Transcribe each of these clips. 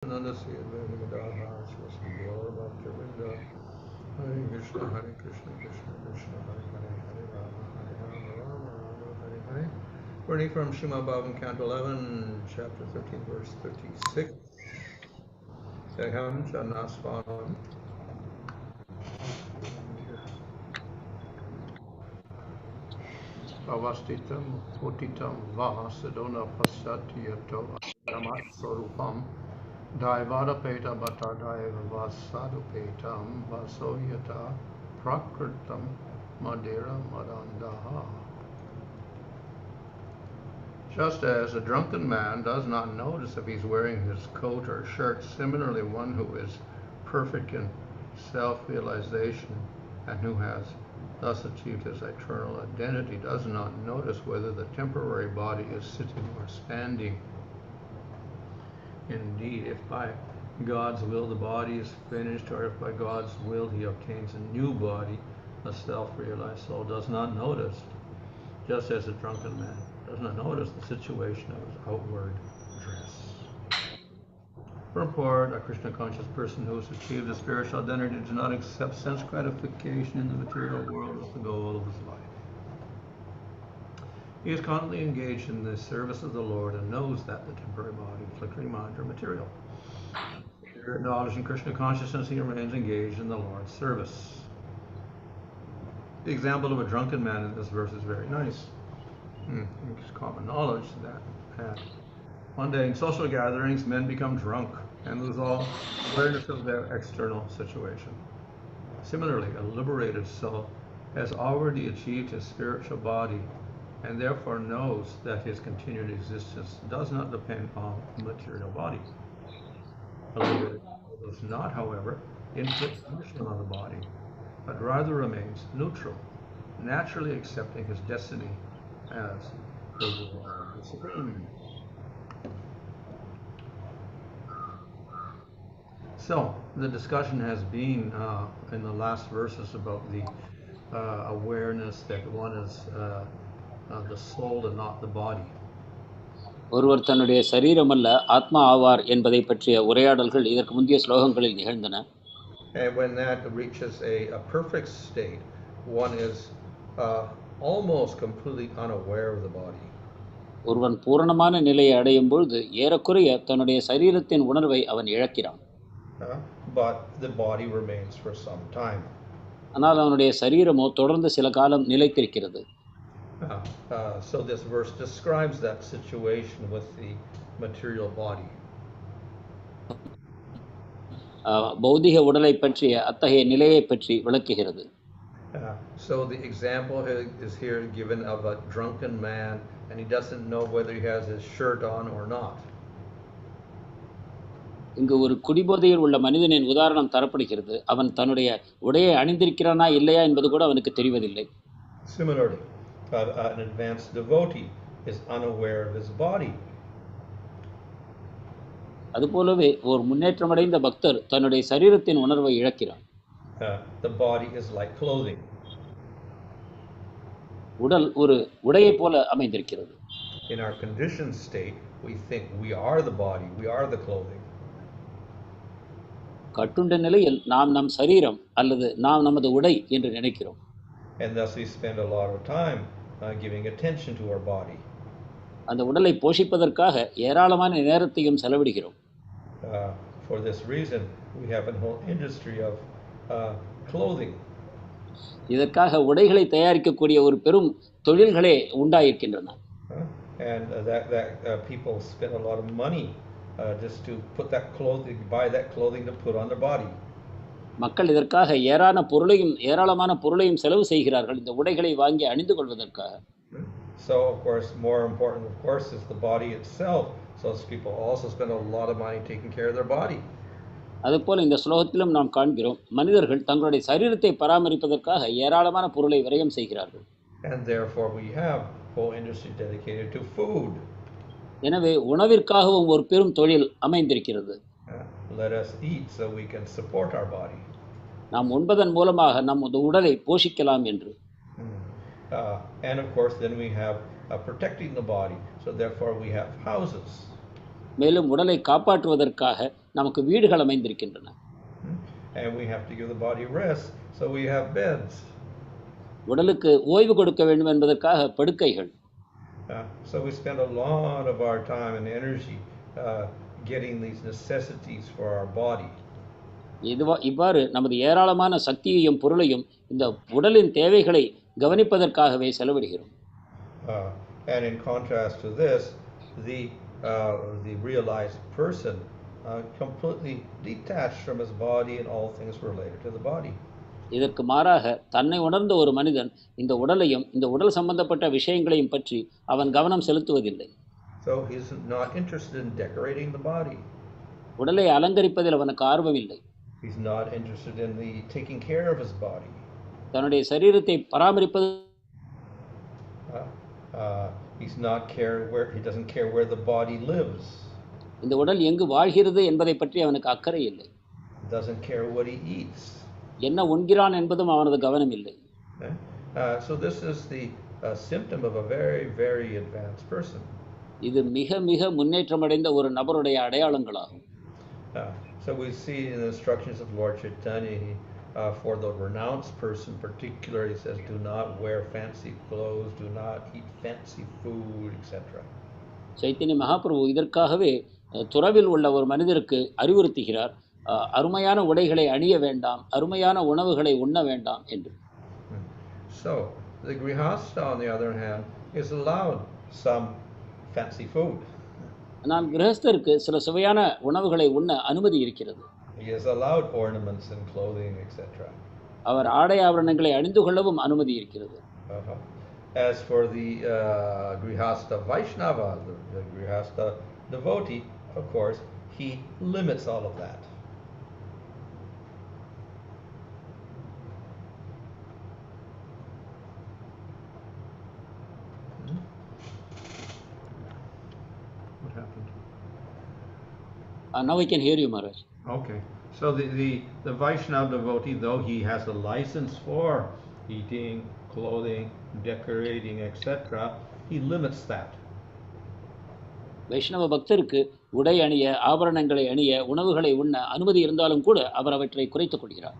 Hare Krishna, Krishna Krishna, Hare Hare, Hare Rama, Hare Rama, Rama Rama, Hare Hare. Reading from Srimad Bhagavatam, Canto 11, Chapter 13, Verse 36. Deham cha naśvaram. Avasthitam, utthitaṁ, siddho paśyati yato, adhyagamat, svarūpam. Daivād apetam, atha daiva-vaśād upetam, vāso yathā, parikṛtaṁ, madirā-madāndhaḥ. Just as a drunken man does not notice if he's wearing his coat or shirt, similarly one who is perfect in self-realization and who has thus achieved his eternal identity does not notice whether the temporary body is sitting or standing. Indeed, if by God's will the body is finished, or if by God's will he obtains a new body, the self-realized soul does not notice, just as a drunken man does not notice the situation of his outward dress. Purport: a Krishna-conscious person who has achieved a spiritual identity does not accept sense gratification in the material world as the goal of his life. He is constantly engaged in the service of the Lord and knows that the temporary body, flickering mind, are material. Through knowledge and Krishna consciousness, he remains engaged in the Lord's service. The example of a drunken man in this verse is very nice. It's common knowledge that at one day in social gatherings, men become drunk and lose all awareness of their external situation. Similarly, a liberated soul has already achieved his spiritual body and therefore knows that his continued existence does not depend on the material body. A liberated soul does not, however, inflict punishment on the body, but rather remains neutral, naturally accepting his destiny as the Lord of the Supreme. So, the discussion has been in the last verses about the awareness that one is the soul and not the body. ஒருவர் தன்னுடைய சரீரம் அல்ல ஆத்மா ஆவார் என்பதை பற்றிய உரையாடல்கள் இதற்கு முந்தைய ஸ்லோகங்களில் நிகழ்ந்தன. And when that reaches a perfect state, one is almost completely unaware of the body. ஒருவன் பூரணமான நிலையை அடையும் பொழுது ஏறக்குறைய தன்னுடைய சரீரத்தின் உணர்வை அவன் இழக்கிறான். But the body remains for some time. ஆனால் அவனுடைய சரீரமோ தொடர்ந்து சில காலம் நிலைத்திருக்கிறது. So this verse describes that situation with the material body. பௌதிக உடலை பற்றிய அத்தகைய நிலையை பற்றி விளக்குகிறது. So the example is here given of a drunken man and he doesn't know whether he has his shirt on or not. இங்கு ஒரு குடிபோதையில் உள்ள மனிதனின் உதாரணம் தரப்படுகிறது. அவன் தன்னுடைய உடையை அணிந்திருக்கிறானா இல்லையா என்பது கூட அவனுக்கு தெரிவதில்லை. Similarly, an advanced devotee is unaware of his body. அதுபோலவே ஒரு முன்னேற்றமடைந்த பக்தர் தன்னுடைய சரீரத்தின் உணர்வை இழக்கிறார். The body is like clothing. உடல் ஒரு உடையை போல அமைந்திருக்கிறது. In our conditioned state, we think we are the body, we are the clothing. கட்டுண்ட நிலையில் நாம் நம் சரீரம் அல்லது நாம் நமது உடை என்று நினைக்கிறோம். And thus we spend a lot of time giving attention to our body. அந்த உடலை போஷிப்பதற்காக ஏராளமான நேரத்தையும் செலவிடுகிறோம். For this reason, we have a whole industry of clothing. இதற்காக உடைகளை தயாரிக்கக்கூடிய ஒரு பெரும் தொழில்களே உண்டாயிருக்கின்றன. And that people spend a lot of money just to put that clothing, buy that clothing to put on their body. மக்கள் இதற்காக ஏராளமான பொருளையும் செலவு செய்கிறார்கள் இந்த உடைகளை வாங்கி அணிந்து கொள்வதற்காக. So of course, more important of course is the body itself. So people also spend a lot of money taking care of their body. அதுபோல இந்த ஸ்லோகத்திலும் நாம் காண்கிறோம் மனிதர்கள் தங்களுடைய சரீரத்தை பராமரிப்பதற்காக ஏராளமான பொருளை விரயம் செய்கிறார்கள். And therefore we have whole industry dedicated to food. எனவே உணவிற்காகவும் ஒரு பெரும் தொழில் அமைந்திருக்கிறது. Let us eat so we can support our body. நாம் உண்பதன் மூலமாக நமது உடலை போஷிக்கலாம் என்று. And of course then we have protecting the body. So therefore we have houses. மேலும் உடலை காப்பாற்றுவதற்காக நமக்கு வீடுகள் அமைந்திருக்கின்றன. And we have to give the body rest, so we have beds. உடலுக்கு ஓய்வு கொடுக்க வேண்டும் என்பதற்காக படுக்கைகள். So we spend a lot of our time and energy getting these necessities for our body. இவ்வாறு நமது ஏராளமான சக்தியையும் பொருளையும் இந்த உடலின் தேவைகளை கவனிப்பதற்காகவே செலவிடுகிறோம். And in contrast to this, the realized person completely detached from his body and all things related to the body. இதற்கு மாறாக தன்னை உணர்ந்த ஒரு மனிதன் இந்த உடலையும் இந்த உடல் சம்பந்தப்பட்ட விஷயங்களையும் பற்றி அவன் கவனம் செலுத்துவதில்லை. So he's not interested in decorating the body. உடலை அலங்கரிப்பதில் அவனுக்கு ஆர்வமில்லை. He's not interested in taking care of his body. தன்னுடைய சரீரத்தை பராமரிப்பது he doesn't care where the body lives. இந்த உடல் எங்கு வாழ்கிறது என்பதை பற்றி அவனுக்கு அக்கறை இல்லை. Doesn't care what he eats. என்ன உண்கிறான் என்பதும் அவனது கவனம் இல்லை. So this is the symptom of a very, very advanced person. இது மிக மிக முன்னேற்றமடைந்த ஒரு நபருடைய அடையாளங்களாகும். So we see in the instructions of Lord Chaitanya, for the renounced person particularly, he says, do not wear fancy clothes, do not eat fancy food, etc. Chaitanya Mahaprabhu இதற்காகவே துறவில் உள்ள ஒரு மனிதருக்கு அறிவுறுத்துகிறார், அருமையான உடைகளை அணிய வேண்டாம், அருமையான உணவுகளை உண்ண வேண்டாம் என்று. So the grihastha, on the other hand, is allowed some fancy food. ஆனால் கிரகஸ்தருக்கு சில சுவையான உணவுகளை உண்ண அனுமதி இருக்கிறது. He is allowed ornaments and clothing, etc. அவர் ஆடை ஆபரணங்களை அணிந்து கொள்ளவும் அனுமதி இருக்கிறது. As for the grihastha Vaishnava, the grihastha devotee, of course, he limits all of that. What happened? Now I can hear you, Maharaj. Okay. So the Vaishnava devotee, though he has a license for eating, clothing, decorating, etc., he limits that. வைஷ்ணவ பக்தருக்கு உடை அணிய, ஆபரணங்களை அணிய, உணவுகளை உண்ண அனுமதி இருந்தாலும் கூட அவர் அவற்றை குறைத்துக் கொள்கிறார்.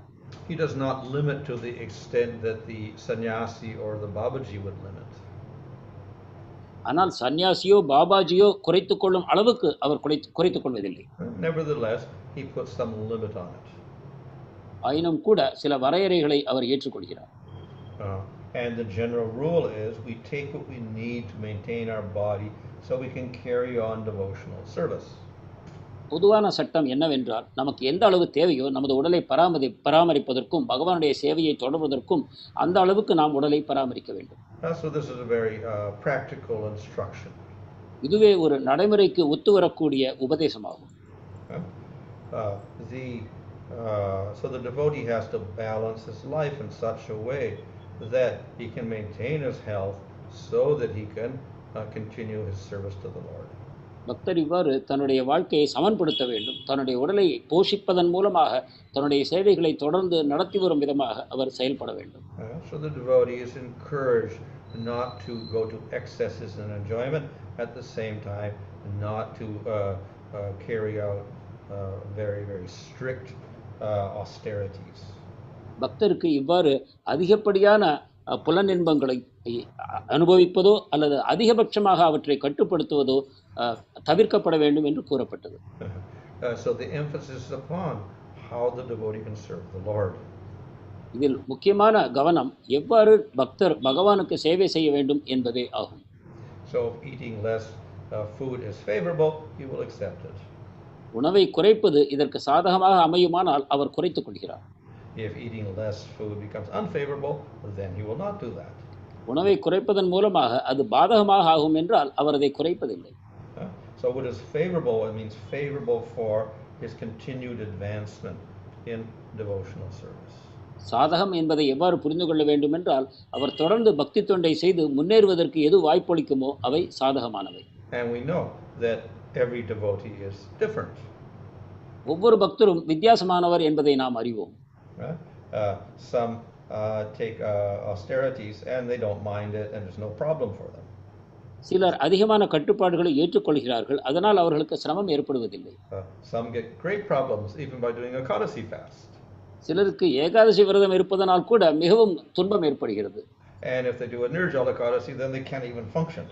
He does not limit to the extent that the sannyasi or the babaji would limit. ஆனால் சன்னியாசியோ பாபாஜியோ குறைத்துக் கொள்ளும் அளவுக்கு அவர் குறைத்துக் கொள்வதில்லை. Nevertheless, he puts some limit on it. ஆயினும் கூட சில வரையறைகளை அவர் ஏற்றுக்கொள்கிறார். And the general rule is we take what we need to maintain our body so we can carry on devotional service. பொதுவான சட்டம் என்னவென்றால், நமக்கு எந்த அளவு தேவையோ நமது உடலை பராமரிப்பதற்கும் பகவானுடைய சேவையை தொடர்வதற்கும் அந்த அளவுக்கு நாம் உடலை பராமரிக்க வேண்டும். So this is a very practical instruction. இதுவே ஒரு நடைமுறைக்கு ஒத்து வரக்கூடிய உபதேசமாகும். So the devotee has to balance his life in such a way that he can maintain his health so that he can continue his service to the Lord. பக்தர் இவ்வாறு தன்னுடைய வாழ்க்கையை சமன்படுத்த வேண்டும். தன்னுடைய உடலை போஷிப்பதன் மூலமாக தன்னுடைய சேவைகளை தொடர்ந்து நடத்தி வரும் விதமாக அவர் செயல்பட வேண்டும். So the devotee is encouraged not to go to excesses in enjoyment, at the same time not to carry out very, very strict austerities. பக்தருக்கு இவ்வாறு அதிகப்படியான புலனின்பங்களை அனுபவிப்பதோ அல்லது அதிகபட்சமாக அவற்றை கட்டுப்படுத்துவதோ தவிர்க்கப்பட வேண்டும் என்று கூறப்பட்டது. So the emphasis is upon how the devotee can serve the Lord. இதில் முக்கியமான கவனம் எவ்வாறு பக்தர் பகவானுக்கு சேவை செய்ய வேண்டும் என்பதே ஆகும். So if eating less food is favorable, he will accept it. உணவை குறைப்பது இதற்கு சாதகமாக அமையுமானால் அவர் குறைத்துக் கொள்கிறார். If eating less food becomes unfavorable, then he will not do that. உணவை குறைப்பதன் மூலமாக அது பாதகமாக ஆகும் என்றால் அவர் அதை குறைப்பதில்லை. So what is favorable, it means favorable for his continued advancement in devotional service. சாதகம் என்பதை எவ்வாறு புரிந்து கொள்ள வேண்டும் என்றால், அவர் தொடர்ந்து பக்தி தொண்டை செய்து முன்னேறுவதற்கு எது வாய்ப்பளிக்குமோ அவை சாதகமானவை. And we know that every devotee is different. ஒவ்வொரு பக்தரும் வித்தியாசமானவர் என்பதை நாம் அறிவோம். Some take austerities and they don't mind it and there's no problem for them. சிலர் அதிகமான கட்டுப்பாடுகளை ஏற்றுக்கொள்கிறார்கள், அதனால் அவர்களுக்கு சிரமம் ஏற்படுவதில்லை. Some get great problems even by doing a Ekadasi fast. சிலருக்கு ஏகாதசி விரதம் இருப்பதனால் கூட மிகவும் துன்பம் ஏற்படுகிறது. And if they do a Nirjala Ekadasi, then they can't even function.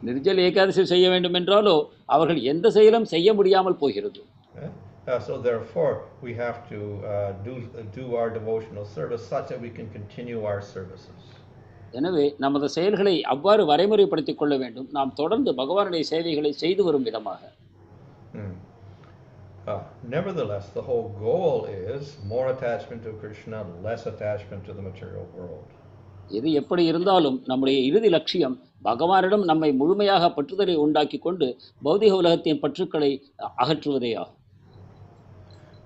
நிர்ஜல் Ekadashi செய்ய வேண்டும் என்றாலோ அவர்கள் எந்த செயலும் செய்ய முடியாமல் போகிறது. So therefore, we have to do our devotional service such that we can continue our services. எனவே நமது செயல்களை அவ்வாறு வரைமுறைப்படுத்திக் கொள்ள வேண்டும், நாம் தொடர்ந்து பகவானுடைய சேவைகளை செய்து வரும் விதமாக. Nevertheless, the whole goal is more attachment to Krishna, less attachment to the material world. எது எப்படி இருந்தாலும் நம்முடைய இறுதி லட்சியம் பகவானிடம் நம்மை முழுமையாக பற்றுதலை உண்டாக்கி கொண்டு பௌதிக உலகத்தின் பற்றுக்களை அகற்றுவதே ஆகும்.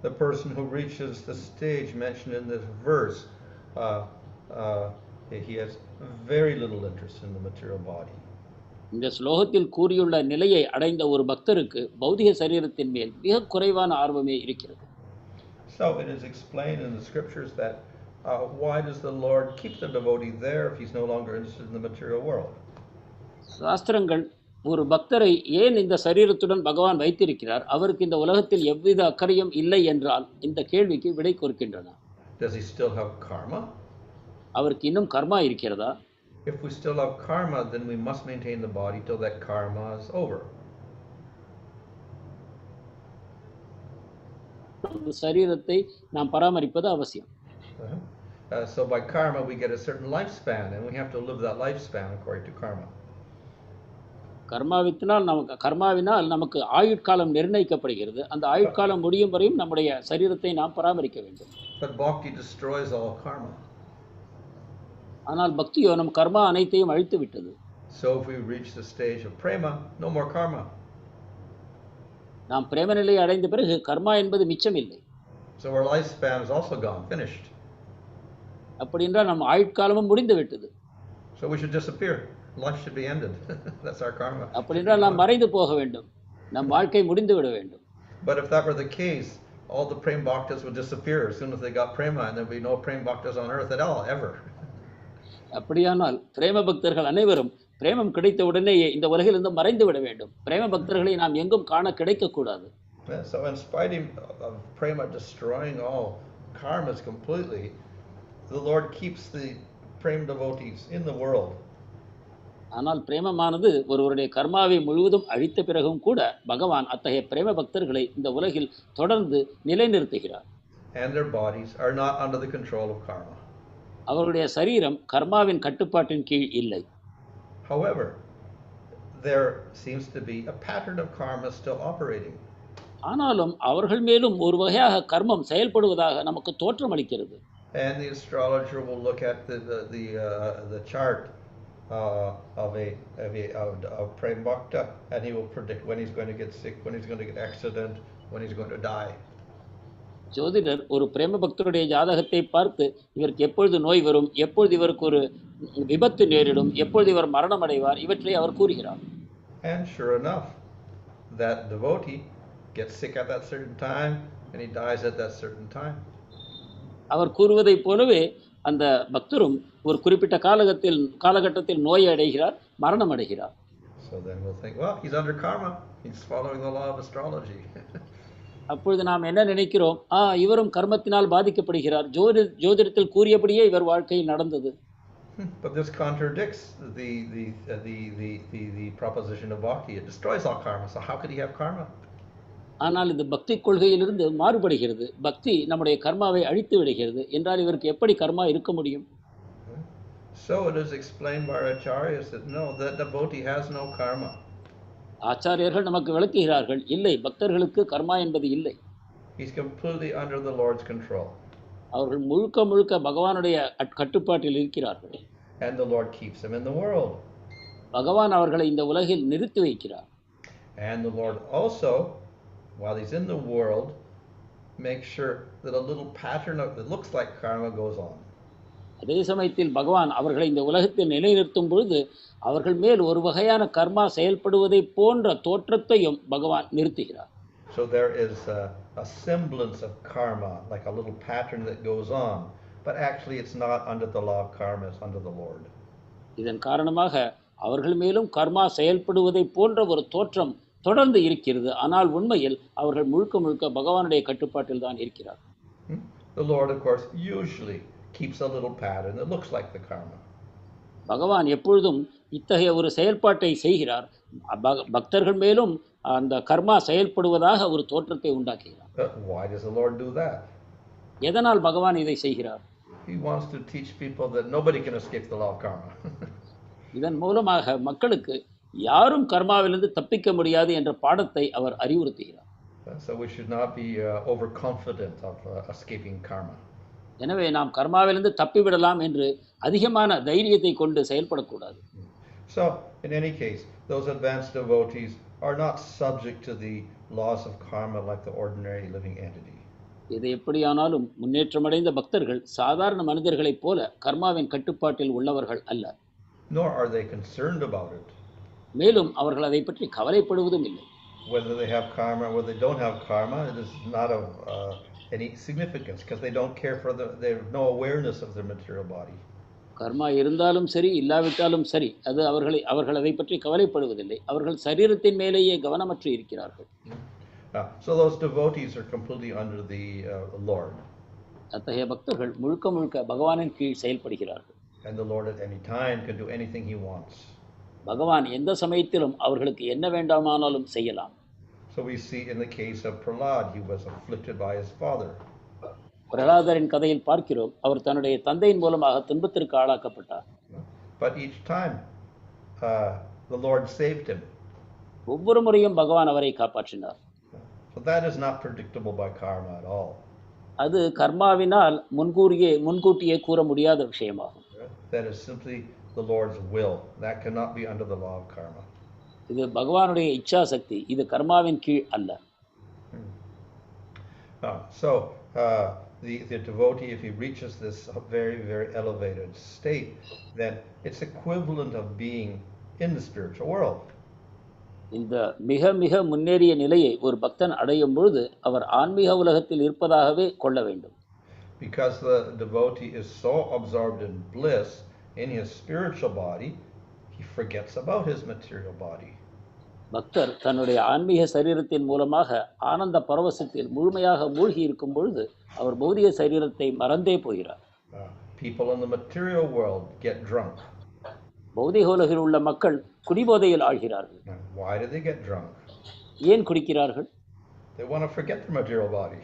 The person who reaches the stage mentioned in this verse, he has very little interest in the material body. இந்த ஸ்லோகத்தில் கூறியுள்ள நிலையை அடைந்த ஒரு பக்தருக்கு பௌதிக சரீரத்தின் மேல் மிக குறைவான ஆர்வமே இருக்கிறது. So it is explained in the scriptures that why does the Lord keep the devotee there if he's no longer interested in the material world? சாஸ்திரங்கள் ஒரு பக்தரை ஏன் இந்த சரீரத்துடன் பகவான் வைத்திருக்கிறார், அவருக்கு இந்த உலகத்தில் எவ்வித அக்கறையும் இல்லை என்றால் இந்த கேள்விக்கு விடை கொடுக்கின்றன. Does he still have karma? அவருக்கு இன்னும் கர்மா இருக்கிறதா? If we still have karma, then we must maintain the body till that karma is over. சரீரத்தை நாம் பராமரிப்பது அவசியம். So by karma we get a certain lifespan and we have to live that lifespan according to karma. கர்மாவினால் நமக்கு ஆயுட்காலம் நிர்ணயிக்கப்படுகிறது. அந்த ஆயுட்காலம் முடியும் வரையும் நம்முடைய சரீரத்தை நாம் பராமரிக்க வேண்டும். But bhakti destroys all karma. ஆனால் பக்தியோ நம் கர்மா அனைத்தையும் அழித்து விட்டது. So if we reach the stage of prema, no more karma. நாம் பிரேம நிலையை அடைந்த பிறகு கர்மா என்பது மிச்சம் இல்லை. So our lifespan is also gone, finished. அப்படி என்றால் நம் ஆயுட்காலமும் முடிந்து விட்டது. So we should disappear. Life should be ended. That's our karma. அப்படி என்றால் நாம் மறைந்து போக வேண்டும், நம் வாழ்க்கை முடிந்து விட வேண்டும். But if that were the case, all the prema bhaktas would disappear as soon as they got prema, and there would be no prema bhaktas on earth at all, ever. அப்படியானால் பிரேம பக்தர்கள் அனைவரும் பிரேமம் கிடைத்த உடனேயே இந்த உலகிலிருந்து மறைந்து விட வேண்டும். பிரேம பக்தர்களை நாம் எங்கும் காண கிடைக்கக்கூடாது. So in spite of prema destroying all karmas completely, the Lord keeps the prema devotees in the world. ஆனால் பிரேமமானது ஒருவருடைய கர்மாவை முழுவதும் அழித்த பிறகும் கூட பகவான் அத்தகைய பிரேம பக்தர்களை இந்த உலகில் தொடர்ந்து நிலைநிறுத்துகிறார். And their bodies are not under the control of karma. அவருடைய சரீரம் கர்மாவின் கட்டுப்பாட்டின் கீழ் இல்லை. However, there seems to be a pattern of karma still operating. ஆனாலும் அவர்கள் மேலும் ஒரு வகையாக கர்மம் செயல்படுவதாக நமக்கு தோற்றம் அளிக்கிறது. And the astrologer will look at the chart of a prema bhakta, and he will predict when he's going to get sick, when he's going to get accident, when he's going to die. ஜோதிடர் ஒரு பிரேம பக்தருடைய ஜாதகத்தை பார்த்து இவருக்கு எப்பொழுது நோய் வரும், எப்பொழுது இவருக்கு ஒரு விபத்து நேரிடும், எப்பொழுது இவர் மரணம் அடைவார், இவற்றை அவர் கூறுகிறார். And sure enough, that devotee gets sick at that certain time and he dies at that certain time. அவர் கூறுவதைப் போலவே அந்த பக்தரும் ஒரு குறிப்பிட்ட காலகட்டத்தில் நோய் அடைகிறார், மரணம் அடைகிறார். So then we'll think, well, he's under karma. He's following the law of astrology. அப்பொழுது நாம் என்ன நினைக்கிறோம், இவரும் கர்மத்தினால் பாதிக்கப்படுகிறார், ஜோதிடத்தில் கூறியபடியே இவர் வாழ்க்கையில் நடந்தது. But this contradicts the proposition of bhakti. It destroys all karma. So how could he have karma? ஆனால் இது பக்தி கொள்கையிலிருந்து மாறுபடுகிறது. பக்தி நம்முடைய கர்மாவை அழித்து விடுகிறது என்றால் இவருக்கு எப்படி கர்மா இருக்க முடியும்? So it is explained by our acharyas that no, that devotee has no karma. ஆச்சாரியர்கள் நமக்கு விளக்குகிறார்கள், இல்லை, பக்தர்களுக்கு கர்மா என்பது இல்லை. He's completely under the Lord's control. அவர்கள் முழுக்க பகவானுடைய கட்டுப்பாட்டில் இருக்கிறார்கள். And the Lord keeps them in the world. பகவான் அவர்களை இந்த உலகில் நிறுத்தி வைக்கிறார். And the Lord also, while he's in the world, makes sure that a little pattern that looks like karma goes on. அதே சமயத்தில் பகவான் அவர்களை இந்த உலகத்தில் நிலைநிறுத்தும் பொழுது அவர்கள் மேல் ஒரு வகையான கர்மா செயல்படுவதை போன்ற தோற்றத்தையும் பகவான் நிறுத்துகிறார். So there is a semblance of karma, like a little pattern that goes on, but actually it's not under the law of karma, it's under the Lord. இதன் காரணமாக அவர்கள் மேலும் கர்மா செயல்படுவதை போன்ற ஒரு தோற்றம் தொடர்ந்து இருக்கிறது. ஆனால் உண்மையில் அவர்கள் முழுக்க முழுக்க பகவானுடைய கட்டுப்பாட்டில் தான் இருக்கிறார். The Lord, of course, usually keeps a little pattern that looks like the karma. பகவான் எப்பொழுதும் இத்தகைய ஒரு செயல்பாட்டை செய்கிறார். பக்தர்கள் மேலும் அந்த கர்மா செயல்படுவதாக ஒரு தோற்றத்தை உண்டாக்குகிறார். Why does the Lord do that? எதனால் பகவான் இதை செய்கிறார்? He wants to teach people that nobody can escape the law of karma. இதன் மூலமாக மக்களுக்கு யாரும் கர்மாவிலிருந்து தப்பிக்க முடியாது என்ற பாடத்தை அவர் அறிவுறுத்துகிறார். So we should not be overconfident of escaping karma. எனவே நாம் கர்மாவிலிருந்து தப்பிவிடலாம் என்று அதிகமான தைரியத்தை கொண்டு செயல்படக்கூடாது. So in any case, those advanced devotees are not subject to the laws of karma like the ordinary living entity. இது எப்படியானாலும் முன்னேற்றமடைந்த பக்தர்கள் சாதாரண மனிதர்களைப் போல கர்மாவின் கட்டுப்பாட்டில் உள்ளவர்கள் அல்ல. Nor are they concerned about it. மேலும் அவர்கள் அதை பற்றி கவலைப்படுவதும் இல்லை. Whether they have karma or whether they don't have karma, it is not of any significance because they don't care for they have no awareness of their material body. கர்மா இருந்தாலும் சரி இல்லாவிட்டாலும் சரி அது அவர்கள் அதை பற்றி கவலைப்படுவதில்லை. அவர்கள் சரீரத்தின் மேலேயே கவனமற்று இருக்கிறார்கள். So those devotees are completely under the Lord. அத்தகைய பக்தர்கள் முழுக்க முழுக்க பகவானின் கீழ் செயல்படுகிறார்கள். And the Lord at any time can do anything he wants. பகவான் எந்த சமயத்திலும் அவர்களுக்கு என்ன வேண்டுமானாலும் செய்யலாம். So we see in the case of Prahlad, he was afflicted by his father. பிரகலாதரின் கதையில் பார்க்கிறோம், அவர் தன்னுடைய தந்தையின் மூலமாக துன்பத்திற்கு ஆளாக்கப்பட்டார். But each time the Lord saved him. ஒவ்வொரு முறையும் பகவான் அவரை காப்பாற்றினார். So that is not predictable by karma at all. அது கர்மாவினால் முன்கூட்டியே கூற முடியாத விஷயமாகும். That is simply the Lord's will. That cannot be under the law of karma. இது பகவானுடைய இச்சா சக்தி, இது கர்மாவின் கீழ் அல்ல. So the devotee, if he reaches this very, very elevated state, then it's equivalent of being in the spiritual world. இந்த மிக மிக முன்னேறிய நிலையை ஒரு பக்தன் அடையும் பொழுது அவர் ஆன்மீக உலகத்தில் இருப்பதாகவே கொள்ள வேண்டும். Because the devotee is so absorbed in bliss in his spiritual body, he forgets about his material body. பக்தர் தன்னுடைய ஆன்மீக சரீரத்தின் மூலமாக ஆனந்த பரவசத்தில் முழுமையாக மூழ்கி இருக்கும் பொழுது அவர் பௌதிக சரீரத்தை மறந்தே போகிறார். People in the material world get drunk. பௌதிக உலகில் உள்ள மக்கள் குடிபோதையில் ஆழ்கிறார்கள். Why do they get drunk? ஏன் குடிக்கிறார்கள்? They want to forget their material body.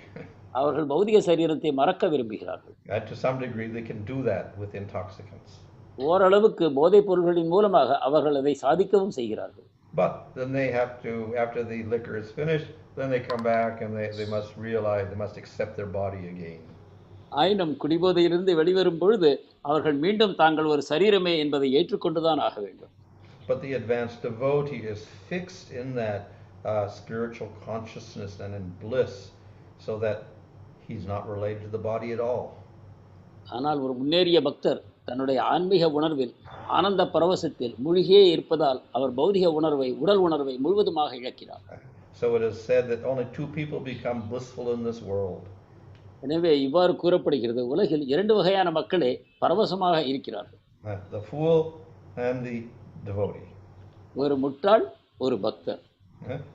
அவர்கள் பௌதிக சரீரத்தை மறக்க விரும்புகிறார்கள். And to some degree they can do that with intoxicants. ஓரளவுக்கு போதைப் பொருள்களின் மூலமாக அவர்கள் அதை சாதிக்கவும் செய்கிறார்கள். But then they have to, after the liquor is finished, then they come back and they must realize, they must accept their body again. ஆயினும் குடிபோதையிலிருந்து வெளிவரும் பொழுது அவர்கள் மீண்டும் தாங்கள் ஒரு சரீரமே என்பதை ஏற்றுக்கொண்டுதான் ஆக வேண்டும். But the advanced devotee is fixed in that spiritual consciousness and in bliss, so that he's not related to the body at all. ஆனால் ஒரு முன்னேறிய பக்தர் தன்னுடைய ஆன்மீக உணர்வில் ஆனந்த பரவசத்தில் மூழ்கியே இருப்பதால் அவர் பௌதிக உணர்வை உடல் உணர்வை முழுவதுமாக இழக்கிறார். So it is said that only two people become blissful in this world. எனவே இவ்வாறு கூறப்படுகிறது, உலகில் இரண்டு வகையான மக்களே பரவசமாக இருக்கிறார்கள். The fool and the devotee. ஒரு முட்டாள் ஒரு பக்தர்.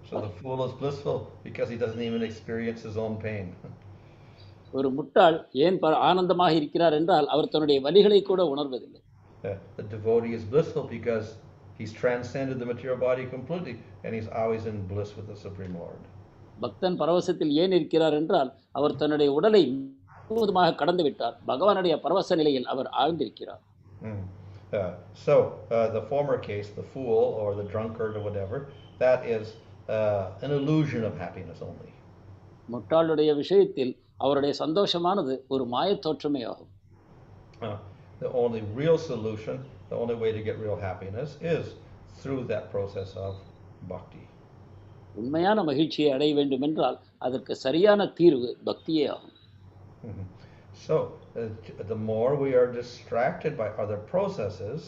So the fool is blissful because he doesn't even experience his own pain. ஒரு முட்டாள் ஏன் ஆனந்தமாக இருக்கிறார் என்றால் அவர் தன்னுடைய வலிகளை கூட உணர்வதில்லை. The devotee is blissful because he's transcended the material body completely and he's always in bliss with the Supreme Lord. பக்தன் பரவசத்தில் ஏன் இருக்கிறார் என்றால் அவர் தன்னுடைய உடலை முழுவதுமாக கடந்து விட்டார். பகவானுடைய பரவச நிலையில் அவர் ஆழ்ந்திருக்கிறார். So the former case, the fool or the drunkard or whatever, that is an illusion of happiness only. முட்டாளுடைய விஷயத்தில் அவருடைய சந்தோஷமானது ஒரு மாயத் தோற்றமே ஆகும். The only real solution, the only way to get real happiness is through that process of bhakti. உண்மையான மகிழ்ச்சியை அடைய வேண்டும் என்றால் அதற்கு சரியான தீர்வு பக்தியே ஆகும். So the more we are distracted by other processes,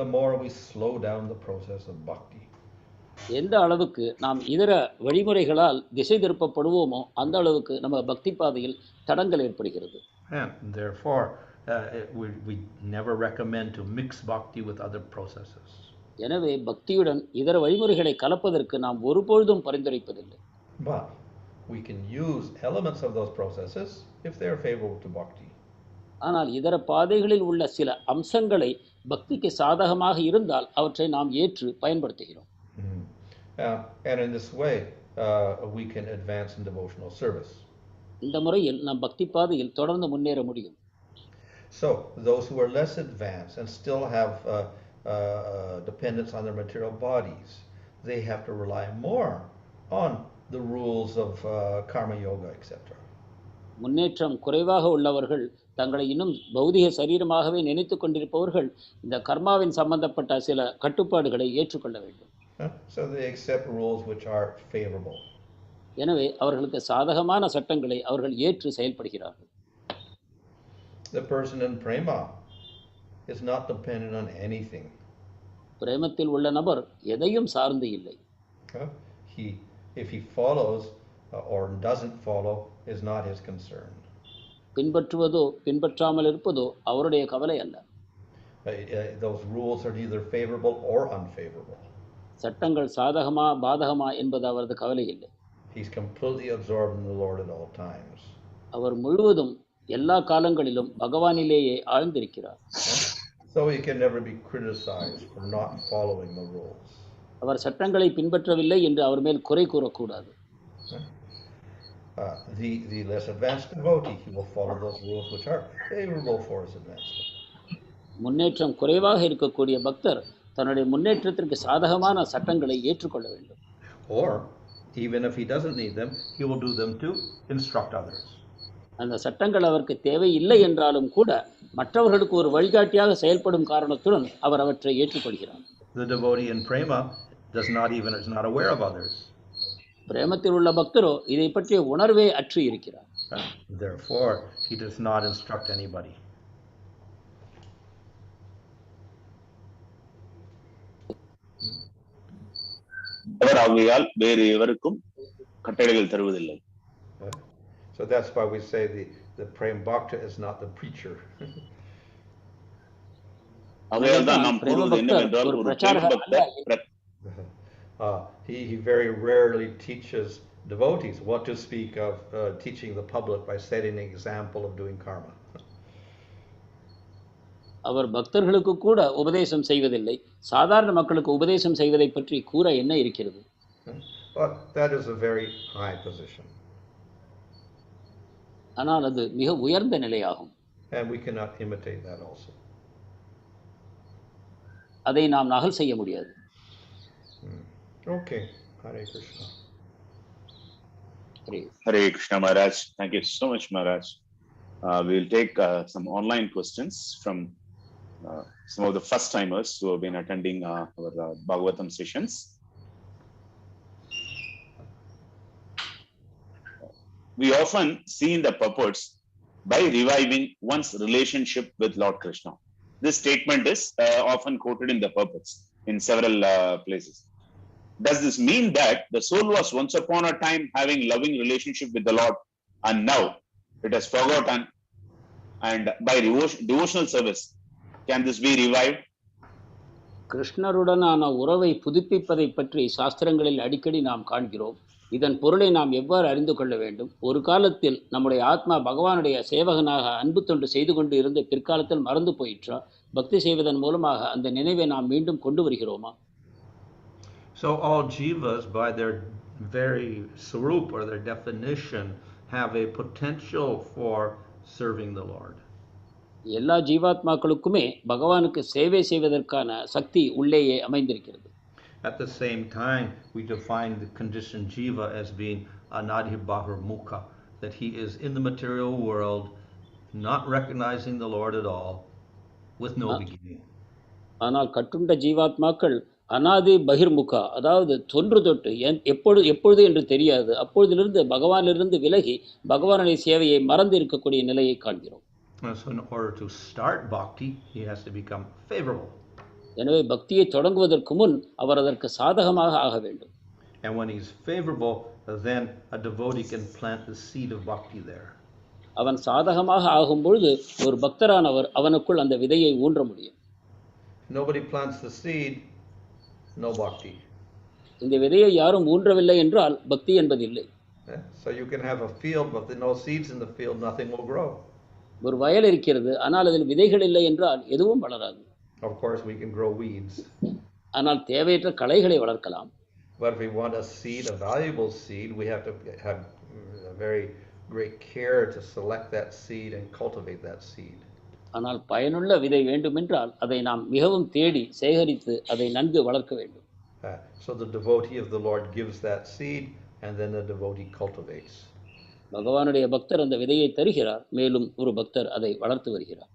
the more we slow down the process of bhakti. எந்த அளவுக்கு நாம் இதர வழிமுறைகளால் திசை திருப்பப்படுவோமோ அந்த அளவுக்கு நம்ம பக்தி பாதையில் தடங்கள் ஏற்படுகிறது. And therefore we never recommend to mix bhakti with other processes. எனவே பக்தியுடன் இதர வழிமுறைகளை கலப்பதற்கு நாம் ஒருபொழுதும் பரிந்துரைப்பதில்லை. But we can use elements of those processes if they are favorable to bhakti. ஆனால் இதர பாதைகளில் உள்ள சில அம்சங்களை பக்திக்கு சாதகமாக இருந்தால் அவற்றை நாம் ஏற்று பயன்படுத்துகிறோம். And in this way we can advance in devotional service. இந்த முறையில் நாம் பக்தி பாதையில் தொடர்ந்து முன்னேற முடியும். So those who are less advanced and still have dependence on their material bodies, they have to rely more on the rules of karma yoga, etc. முன்னேற்றம் குறைவாக உள்ளவர்கள் தங்களை இன்னும் பௌதிக சரீரமாகவே நினைத்து கொண்டிருப்பவர்கள் இந்த கர்மாவின் சம்பந்தப்பட்ட சில கட்டுப்பாடுகளை ஏற்றுக்கொள்ள வேண்டும். So they accept rules which are favorable. எனவே அவர்களுக்கு சாதகமான சட்டங்களை அவர்கள் ஏற்று செயல்படுகிறார்கள். The person in prema is not dependent on anything. பிரேமத்தில் உள்ள நபர் எதையும் சார்ந்து இல்லை. If he follows or doesn't follow is not his concern. பின்பற்றுவதோ பின்பற்றாமல் இருப்பதோ அவருடைய கவலை அல்ல. Those rules are either favorable or unfavorable. சட்டங்கள் சாதகமா பாதகமா என்பது அவரது கவலை இல்லை. He's completely absorbed in the Lord at all times. அவர் முழுவதும் எல்லா காலங்களிலும் பகவானிலேயே ஆழ்ந்திருக்கிறார். So he can never be criticized for not following the rules. அவர் சட்டங்களை பின்பற்றவில்லை என்று அவர் மேல் குறை கூறக்கூடாது. The less advanced devotee, he will follow those rules which are favorable for his advancement. முன்னேற்றம் குறைவாக இருக்கக்கூடிய பக்தர் தன்னுடைய முன்னேற்றத்திற்கு சாதகமான சட்டங்களை ஏற்றுக்கொள்ள வேண்டும். Or even if he doesn't need them, he will do them to instruct others. அந்த சட்டங்கள் அவருக்கு தேவையில்லை என்றாலும் கூட மற்றவர்களுக்கு ஒரு வழிகாட்டியாக செயல்படும் காரணத்துடன் அவர் அவற்றை ஏற்றுக்கொள்கிறார். The devotee in prema is not aware of others. பிரேமத்தில் உள்ள பக்தரோ இதை பற்றிய உணர்வே அற்று இருக்கிறார். Therefore, he does not instruct anybody. அவர் ஆகையால் வேறு எவருக்கும் கட்டளைகள் தருவதில்லை. So that's why we say the prem bhakta is not the preacher. ஆகையால் தான் நாம் கூறுவது என்னவென்றால் ஒரு பிரேம பக்தர் he very rarely teaches devotees, what to speak of teaching the public by setting an example of doing karma. அவர் பக்தர்களுக்கு கூட உபதேசம் செய்வதில்லை. சாதாரண மக்களுக்கு உபதேசம் செய்வதை பற்றி கூற என்ன இருக்கிறது? But that is a very high position. ஆனால் அது மிக உயர்ந்த நிலையாகும். And we cannot imitate that also. அதை நாம் நகல் செய்ய முடியாது. Okay, Hare Krishna. Hare Krishna Maharaj. Thank you so much, Maharaj. We will take some online questions from some of the first timers who have been attending our Bhagavatam sessions. We often see in the purports by reviving one's relationship with Lord Krishna. This statement is often quoted in the purports in several places. Does this mean that the soul was once upon a time having loving relationship with the Lord and now it has forgotten, and by devotional service can this be revived? கிருஷ்ணருடனான உறவை புதுப்பிப்பதை பற்றி சாஸ்திரங்களில் அடிக்கடி நாம் காண்கிறோம். இதன் பொருளை நாம் எவ்வாறு அறிந்து கொள்ள வேண்டும்? ஒரு காலத்தில் நம்முடைய ஆத்மா பகவானுடைய சேவகனாக அன்பு தொண்டு செய்து கொண்டு இருந்த பிற்காலத்தில் மறந்து போயிற்றா? பக்தி செய்வதன் மூலமாக அந்த நினைவை நாம் மீண்டும் கொண்டு வருகிறோமா? So all jivas, by their very sva-rūpam or their definition, have a potential for serving the Lord. எல்லா ஜீவாத்மாக்களுக்குமே பகவானுக்கு சேவை செய்வதற்கான சக்தி உள்ளேயே அமைந்திருக்கிறது. At the same time, we define the conditioned jiva as being anadhi-bahur-mukha, that he is in the material world, not recognizing the Lord at all, with no beginning. ஆனால் கட்டுண்ட ஜீவாத்மாக்கள் அனாதி பகிர்முகா, அதாவது தொன்று தொட்டு எப்பொழுது என்று தெரியாது, அப்பொழுதிலிருந்து பகவானிலிருந்து விலகி பகவானுடைய சேவையை மறந்து இருக்கக்கூடிய நிலையை காண்கிறோம். So in order to start bhakti, he has to become favorable. எனவே பக்தியை தொடங்குவதற்கு முன் அவர் அதற்கு சாதகமாக ஆக வேண்டும். And when he's favorable, then a devotee can plant the seed of bhakti there. அவன் சாதகமாக ஆகும் பொழுது ஒரு பக்தரானவர் அவனுக்குள் அந்த விதையை ஊன்ற முடியும். Nobody plants the seed no bhakti. இந்த விதையை யாரும் ஊன்றவில்லை என்றால் பக்தி என்பதில்லை. So you can have a field, but with no seeds in the field, nothing will grow. ஒரு வயல் இருக்கிறது, ஆனால் அதில் விதைகள் இல்லை என்றால் எதுவும் வளராது. Of course, we can grow weeds. ஆனால் தேவையற்ற களைகளை வளர்க்கலாம். But if we want a seed, a valuable seed, we have to have a very great care to select that seed and cultivate that seed. ஆனால் பயனுள்ள விதை வேண்டுமென்றால் அதை நாம் மிகவும் தேடி சேகரித்து அதை நன்கு வளர்க்க வேண்டும். So the devotee of the Lord gives that seed, and then the devotee cultivates. பகவானுடைய பக்தர் அந்த விதையை தருகிறார், மேலும் ஒரு பக்தர் அதை வளர்த்து வருகிறார்.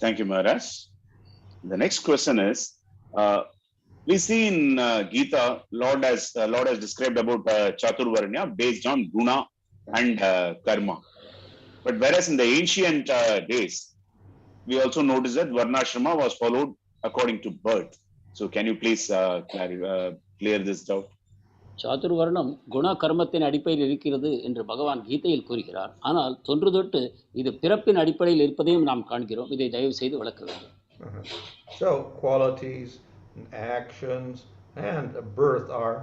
Thank you, Maharaj. The next question is, we see in Gita, Lord has described about Chaturvarnya based on guna and karma. But whereas in the ancient days, we also notice that Varnashrama was followed according to birth. So can you please clear this doubt? சாதுர்வர்ணம் குண கர்மத்தின் அடிப்படையில் இருக்கிறது என்று பகவான் கீதையில் கூறுகிறார். ஆனால் தொன்று தொட்டு இது பிறப்பின் அடிப்படையில் இருப்பதையும் நாம் காண்கிறோம். இதை தயவு செய்து விளக்க வேண்டும். So qualities, actions, and birth are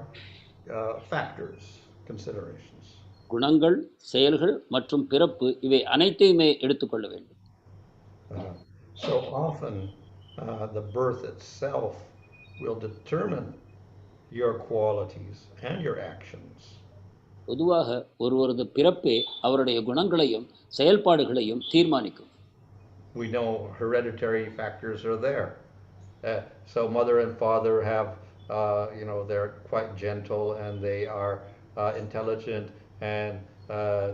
factors, considerations. குணங்கள், செயல்கள் மற்றும் பிறப்பு இவை அனைத்தையுமே எடுத்துக்கொள்ள வேண்டும். So often the birth itself will determine your qualities and your actions. பொதுவாக ஒருவரது பிறப்பே அவருடைய குணங்களையும் செயல்பாடுகளையும் தீர்மானிக்கும். We know hereditary factors are there. So mother and father have, they're quite gentle and they are intelligent and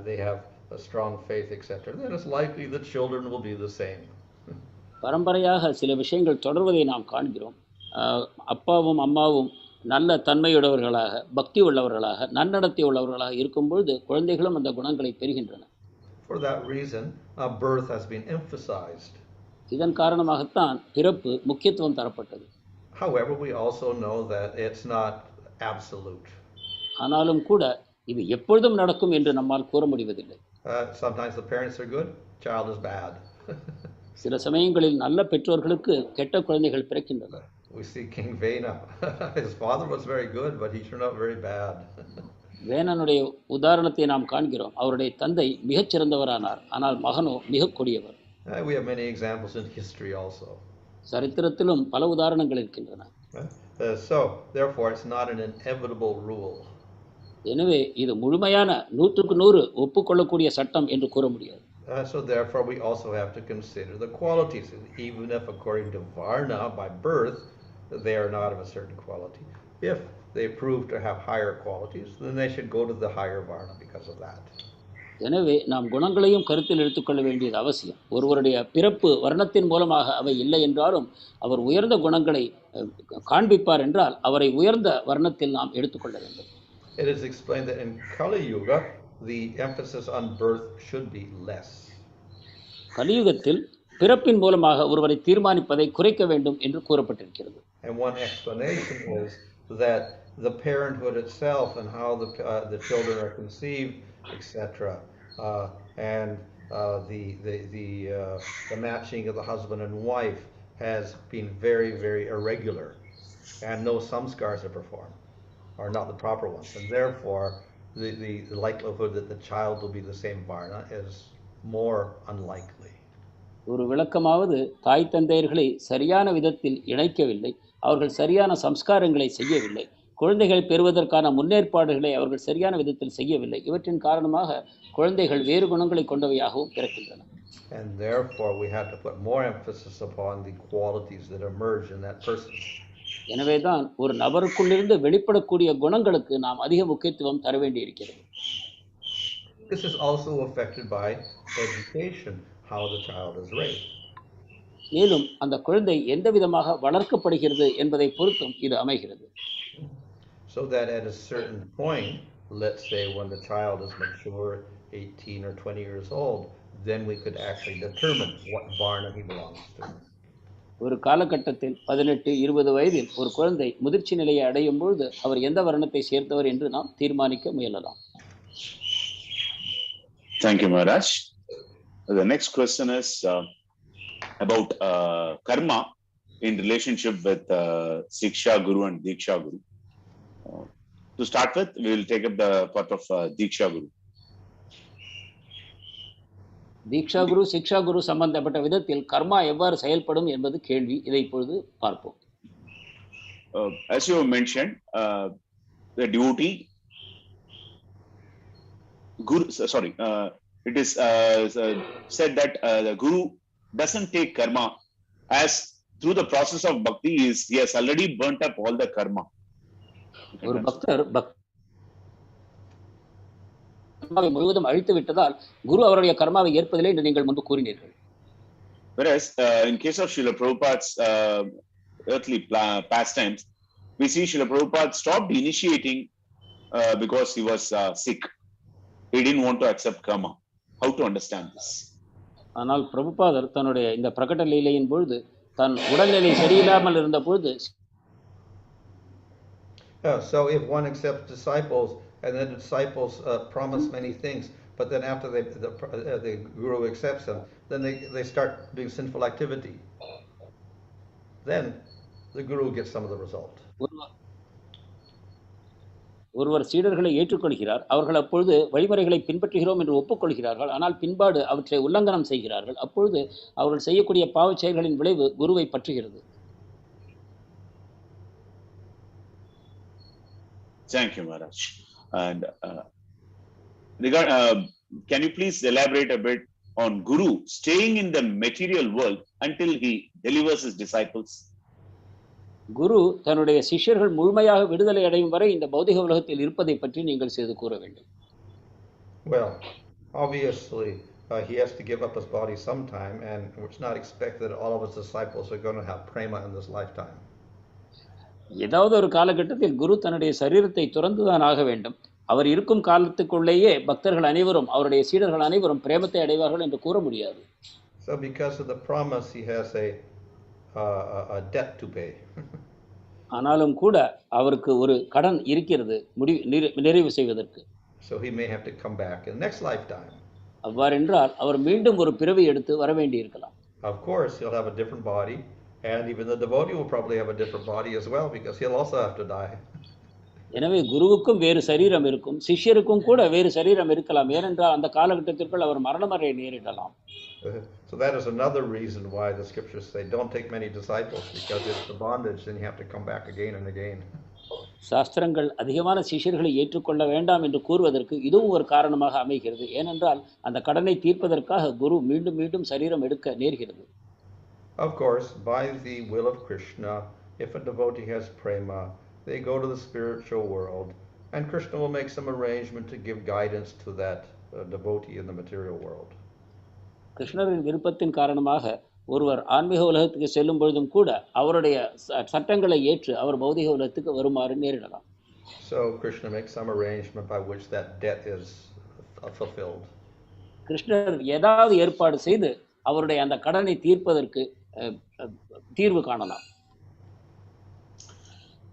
they have a strong faith, etc. Then it's likely the children will be the same. பரம்பரையாக சில விஷயங்கள் தொடர்வதை நாம் காண்கிறோம். அப்பாவும் அம்மாவும் நல்ல தன்மையுள்ளவர்களாக, பக்தி உள்ளவர்களாக, நன்னடத்தை உள்ளவர்களாக இருக்கும்பொழுது குழந்தைகளும் அந்த குணங்களை பெறுகின்றன. For that reason, birth has been emphasized. இதன் காரணமாகத்தான் பிறப்பு முக்கியத்துவம் தரப்பட்டது. However, we also know that it's not absolute. ஆனாலும் கூட இது எப்பொழுதும் நடக்கும் என்று நம்மால் கூற முடிவதில்லை. Sometimes the parents are good, child is bad. சில சமயங்களில் நல்ல பெற்றோர்களுக்கு கெட்ட குழந்தைகள் பிறக்கின்றன. We see King Vena. His father was very good, but he turned out very bad. வேணனுடைய உதாரணத்தை நாம் காண்கிறோம். அவருடைய தந்தை மிகச் சிறந்தவரானார், ஆனால் மகனோ மிகக் கொடியவர். We have many examples in history also. சரித்திரத்திலும் பல உதாரணங்கள் இருக்கின்றன. So therefore it's not an inevitable rule. எனவே இது முழுமையான 100% ஒப்புக்கொள்ளக்கூடிய சட்டம் என்று கூற முடியாது. So therefore we also have to consider the qualities, even if according to Varna by birth they are not of a certain quality. If they prove to have higher qualities, then they should go to the higher Varna because of that. எனவே நாம் குணங்களையும் கருத்தில் எடுத்துக்கொள்ள வேண்டியது அவசியம். ஒருவருடைய பிறப்பு வர்ணத்தின் மூலமாக அவை இல்லை என்றாலும் அவர் உயர்ந்த குணங்களை காண்பிப்பார் என்றால் அவரை உயர்ந்த வர்ணத்தில் நாம் எடுத்துக்கொள்ள வேண்டும். It is explained that in Kali Yuga the emphasis on birth should be less. கலியுகத்தில் பிறப்பின் மூலமாக ஒருவரை தீர்மானிப்பதை குறைக்க வேண்டும் என்று கூறப்பட்டிருக்கிறது. And one explanation is that the parenthood itself and how the children are conceived, etc., and the matching of the husband and wife has been very, very irregular, and no samskars are performed, or not the proper ones, and therefore the likelihood that the child will be the same varna is more unlikely. ஒரு விளக்கமாவது தாய் தந்தையர்களை சரியான விதத்தில் இணைக்கவில்லை, அவர்கள் சரியான சம்ஸ்காரங்களை செய்யவில்லை, குழந்தைகள் பெறுவதற்கான முன்னேற்பாடுகளை அவர்கள் சரியான விதத்தில் செய்யவில்லை. இவற்றின் காரணமாக குழந்தைகள் வேறு குணங்களை கொண்டவையாகவும் பிறக்கின்றன. And therefore we have to put more emphasis upon the qualities that emerge in that person. எனவேதான் ஒரு நபருக்குள்ளிருந்து வெளிப்படக்கூடிய குணங்களுக்கு நாம் அதிக முக்கியத்துவம் தர வேண்டியிருக்கிறது. This is also affected by education, how the child is raised. மேலும் அந்த குழந்தை எந்த விதமாக வளர்க்கப்படுகிறது என்பதை பொறுத்தும் இது அமைகிறது. So that at a certain point, let's say when the child is mature, 18 or 20 years old, then we could actually determine what varna he belongs to. ஒரு காலகட்டத்தில் 18-20 வயதில் ஒரு குழந்தை முதிர்ச்சி நிலையை அடையும் பொழுது அவர் எந்த வர்ணத்தை சேர்ந்தவர் என்று நாம் தீர்மானிக்க முயலலாம். Thank you, Maharaj. The next question is about karma. in relationship with Siksha Guru and Diksha Guru. To start with, we will take up the part of Diksha Guru. தீக்ஷா குரு சிக்ஷா குரு சம்பந்தப்பட்ட விதத்தில் கர்மா எவ்வாறு செயல்படும் என்பது கேள்வி. இதை இப்பொழுது பார்ப்போம். As you mentioned, the devotee, Guru, sorry, it is said that the Guru doesn't take karma, as through the process of bhakti he has already burnt up all the karma. ஒரு பக்தர் கர்மாவை முழுவதும் அழித்து விட்டதால் குரு அவருடைய கர்மாவை ஏற்பதில்லை என்று நீங்கள் முன்பு கூறினீர்கள். Whereas in case of Srila Prabhupada's earthly pastimes, we see Srila Prabhupada stopped initiating because he was sick. He didn't want to accept karma. How to understand this? ஆனால் பிரபுபாதர் தன்னுடைய இந்த பிரகட லீலையின் பொழுது தன் உடல்நிலை சரியில்லாமல் இருந்த பொழுது So if one accepts disciples and then the disciples promise many things, but then after the guru accepts them, then they start doing sinful activity. Then the guru gets some of the result. ஒருவர் சீடர்களை ஏற்றுக்கொள்கிறார். அவர்கள் அப்பொழுது வழிமுறைகளை பின்பற்றுகிறோம் என்று ஒப்புக்கொள்கிறார்கள். ஆனால் பின்பாடு அவற்றை உல்லங்கனம் செய்கிறார்கள். அப்பொழுது அவர்கள் செய்யக்கூடிய பாவச் செயல்களின் விளைவு குருவை பற்றுகிறது. Thank you, Maharaj. And can you please elaborate a bit on Guru staying in the material world until he delivers his disciples? குரு தன்னுடைய சிஷ்யர்கள் முழுமையாக விடுதலை அடையும் வரை இந்த பௌதிக உலகத்தில் இருப்பதை பற்றி நீங்கள் செய்து கூற வேண்டும். Well, obviously he has to give up his body sometime, and it's not expected that all of his disciples are going to have prema in this lifetime. ஏதாவது ஒரு காலகட்டத்தில் குரு தன்னுடைய சரீரத்தை துறந்துதான் ஆக வேண்டும். அவர் இருக்கும் காலத்துக்குள்ளேயே பக்தர்கள் அனைவரும் அவருடைய சீடர்கள் அனைவரும் பிரேமத்தை அடைவார்கள் என்று கூற முடியாது. So because of the promise he has a debt to pay. ஆனாலும் கூட அவருக்கு ஒரு கடன் இருக்கிறது நிறைவு செய்வதற்கு. So he may have to come back in the next lifetime. அவ்வாறென்றால் அவர் மீண்டும் ஒரு பிறவி எடுத்து வர வேண்டி இருக்கலாம். Of course he'll have a different body, and even the devotee will probably have a different body as well, because he'll also have to die. எனவே குருவுக்கும் வேறு சரீரம் இருக்கும், சிஷ்யருக்கும் கூட வேறு சரீரம் இருக்கலாம். ஏனென்றால் அந்த காலகட்டத்திற்குள் அவர் மரணமடைய நேரிடலாம். So that is another reason why the scriptures say don't take many disciples, because it's the bondage, and you have to come back again and again. சாஸ்திரங்கள் அதிகமான சிஷ்யர்களை ஏற்றுக்கொள்ள வேண்டாம் என்று கூறுவதற்கு இதுவும் ஒரு காரணமாக அமைகிறது. ஏனென்றால் அந்த கடனை தீர்ப்பதற்காக குரு மீண்டும் மீண்டும் சரீரம் எடுக்க நேர்கிறது. Of course, by the will of Krishna, if a devotee has prema, they go to the spiritual world, and Krishna will make some arrangement to give guidance to that devotee in the material world. கிருஷ்ணரின் விருப்பத்தின் காரணமாக ஒருவர் ஆன்மீக உலகத்துக்கு செல்லும் பொழுதும் கூட அவருடைய சட்டங்களை ஏற்று அவர் பௌதிக உலகத்துக்கு வருமாறு நேரிடலாம். So Krishna makes some arrangement by which that debt is fulfilled. கிருஷ்ணர் ஏதாவது ஏற்பாடு செய்து அவருடைய அந்த கடனை தீர்ப்பதற்கு தீர்வு காணலாம்.